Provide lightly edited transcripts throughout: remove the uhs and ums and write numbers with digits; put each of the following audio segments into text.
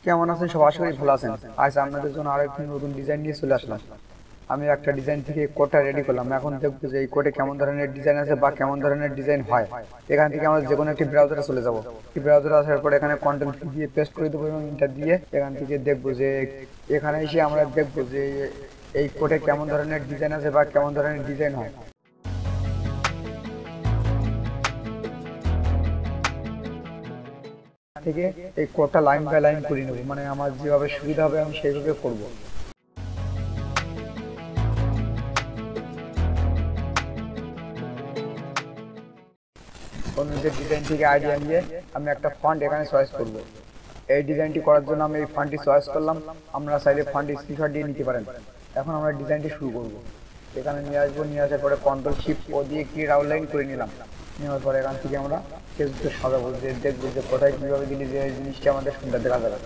কেমন আছেন সব? আশা করি ভালো আছেন। আজ আপনাদের জন্য আরেকটি নতুন ডিজাইন নিয়ে চলে আসলাম। আমি একটা ডিজাইন থেকে কোডটা রেডি করলাম। এখন দেখবো যে এই কোডে কেমন ধরনের ডিজাইন আছে বা কেমন ধরনের ডিজাইন হয়। এখান থেকে আমরা যে কোনো একটি ব্রাউজারে চলে যাব। এই ব্রাউজারে আসার পর এখানে কন্ট্রোল কি দিয়ে পেস্ট করে দেবো এবং এটা দিয়ে এখান থেকে দেখবো যে এখানে এসে আমরা দেখবো যে এই কোডে কেমন ধরনের ডিজাইন আছে বা কেমন ধরনের ডিজাইন হয়। থেকে এই কোডটা লাইন বাই লাইন করে নেবো, মানে আমার যেভাবে সুবিধা হবে আমি সেইভাবে করবো। অন্যদের ডিজাইন থেকে আইডিয়া নিয়ে আমি একটা ফন্ট এখানে চয়েস করব। এই ডিজাইনটি করার জন্য আমি এই ফন্টটি চয়েস করলাম। আমরা চাইলে ফন্টটি স্ক্রিনশট দিয়ে নিতে পারেন। এখন আমরা ডিজাইনটি শুরু করব। এখানে নিয়ে আসবো, নিয়ে আসার পরে কন্ট্রোল শিফট ও দিয়ে ক্লিয়ার আউটলাইন করে নিলাম। নেওয়ার পরে এখান থেকে আমরা ফেসবুকে সাজাবো, যে দেখবো যে কোথায় কীভাবে দিলে যে জিনিসটা আমাদের সুন্দর দেখা যাবে।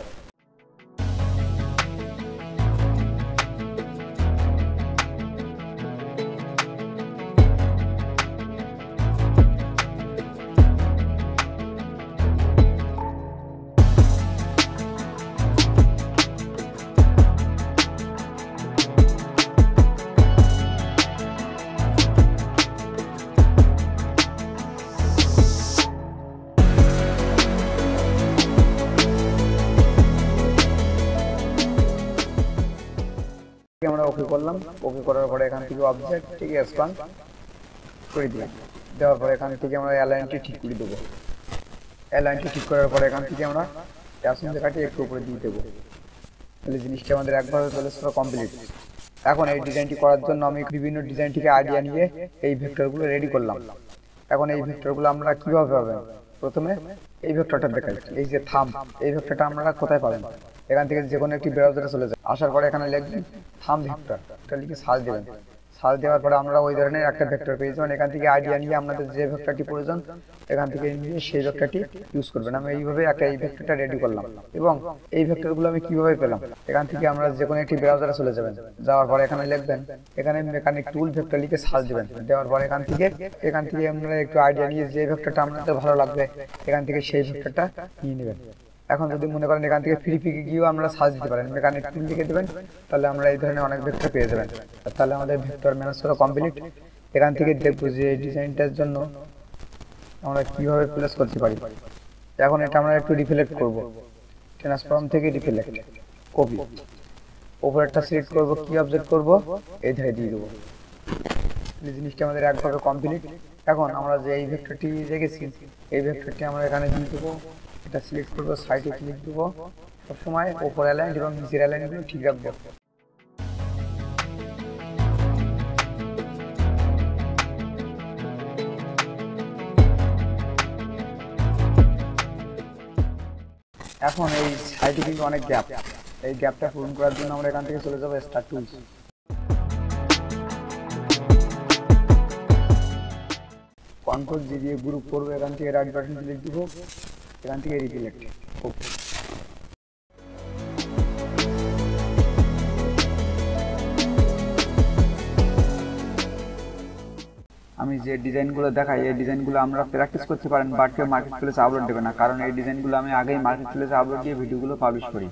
আমরা ওকে করলাম। ওকে করার পরে এখান থেকে অবজেক্ট থেকে এক্সপান্ড করে দিলাম। দেওয়ার পরে এখান থেকে আমরা অ্যালাইনটি ঠিক করে দেবো। অ্যালাইনটি ঠিক করার পরে এখান থেকে আমরা প্যাসেঞ্জার কাটিয়ে একটু উপরে দিয়ে দেবো। তাহলে জিনিসটা আমাদের একভাবে চলে আসলো কমপ্লিট। এখন এই ডিজাইনটি করার জন্য আমি বিভিন্ন ডিজাইন থেকে আইডিয়া নিয়ে এই ভেক্টরগুলো রেডি করলাম। এখন এই ভেক্টরগুলো আমরা কিভাবে পাবেন? প্রথমে এই ভেক্টরটা দেখাই, এই যে থাম্ব, এই ভেক্টরটা আমরা কোথায় পাবেন? এখান থেকে যে কোনো একটি ব্রাউজারে চলে যায়, আসার পরে এখানে লিখবেন থাম্ব ভেক্টর, এটা লিখে সার্চ দেবেন। সার্চ দেওয়ার পরে আমরা ওই ধরনের একটা ভেক্টর পেয়ে যাবেন। এখান থেকে আইডিয়া নিয়ে আপনাদের যে ভেক্টরটি প্রয়োজন এখান থেকে নিয়ে সেই ভেক্টরটি ইউজ করবেন। আমি এইভাবে এই ভেক্টরটা রেডি করলাম। এবং এই ভেক্টরগুলো আমি কিভাবে পেলাম? এখান থেকে আমরা যে কোনো একটি ব্রাউজারে চলে যাবেন। যাওয়ার পরে এখানে লিখবেন, এখানে মেকানিক টুল ভেক্টর লিখে সার্চ দেবেন। দেওয়ার পরে এখান থেকে আপনারা একটু আইডিয়া নিয়ে যে ভেক্টরটা আপনাদের ভালো লাগবে এখান থেকে সেই ভেক্টরটা নিয়ে নেবেন। এখন যদি মনে করেন এখান থেকে ফ্রি পিকে গিয়েও আমরা সার্চ দিতে পারেন, মেকানিক টুল লিখে দেবেন, তাহলে আমরা এই ধরনের অনেক ভেক্টর পেয়ে যাবেন। তাহলে আমাদের ভেক্টর ম্যানেজ করা কমপ্লিট। এখান থেকে দেখবো যে ডিজাইনটার জন্য আমরা কিভাবে প্লেস করতে পারি। এখন এটা আমরা একটু রিফ্লেক্ট করব। ট্রান্সফর্ম থেকে রিফ্লেক্ট, কপি, ওপরেরটা সিলেক্ট করব, কি অবজেক্ট করব, এই ধারে দিয়ে দেবো। এই জিনিসটা আমাদের একভাবে কমপ্লিট। এখন আমরা যে এই ভেক্টরটি রেখেছি এই ভেক্টরটি আমরা এখানে দিয়ে দেবো। এটা সিলেক্ট করবো, সাইডে ক্লিক দেবো। সবসময় ওপর অ্যালাইন এবং নিচের অ্যালাইনগুলো ঠিক রাখবো। এখন এই সাইডে কিন্তু অনেক গ্যাপ, এই গ্যাপটা পূরণ করার জন্য আমরা এখান থেকে চলে যাবো স্টার টুলস। কন্ট্রোল জি দিয়ে গ্রুপ করবো, এখান থেকে রাইট বাটন ক্লিক দিব, এখান থেকে রিফ্লেক্ট। আমি যে ডিজাইনগুলো দেখাই এই ডিজাইনগুলো আমরা প্র্যাকটিস করতে পারেন, বাট কেউ মার্কেট প্লেসে আপলোড দেবে না, কারণ এই ডিজাইনগুলো আমি আগেই মার্কেট প্লেসে আপলোড দিয়ে ভিডিওগুলো পাবলিশ করি।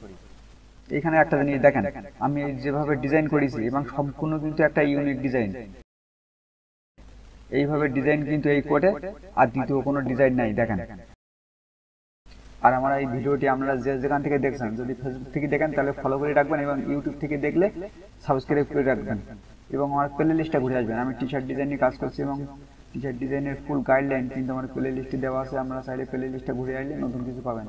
এখানে একটা জিনিস দেখেন, আমি যেভাবে ডিজাইন করেছি এবং সম্পূর্ণ কিন্তু একটা ইউনিক ডিজাইন। এইভাবে ডিজাইন কিন্তু এই কোডে আর দ্বিতীয় কোনো ডিজাইন নাই, দেখেন। আর আমার এই ভিডিওটি আপনারা যেখান থেকে দেখছেন, যদি ফেসবুক থেকে দেখেন তাহলে ফলো করে রাখবেন, এবং ইউটিউব থেকে দেখলে সাবস্ক্রাইব করে রাখবেন এবং আমার প্লে লিস্টটা ঘুরে আসবেন। আমি টি শার্ট ডিজাইন নিয়ে কাজ করছি এবং টি শার্ট ডিজাইনের ফুল গাইডলাইন কিন্তু আমার প্লে লিস্টে দেওয়া আছে। আপনারা চাইলে প্লে লিস্টটা ঘুরে আসলে নতুন কিছু পাবেন।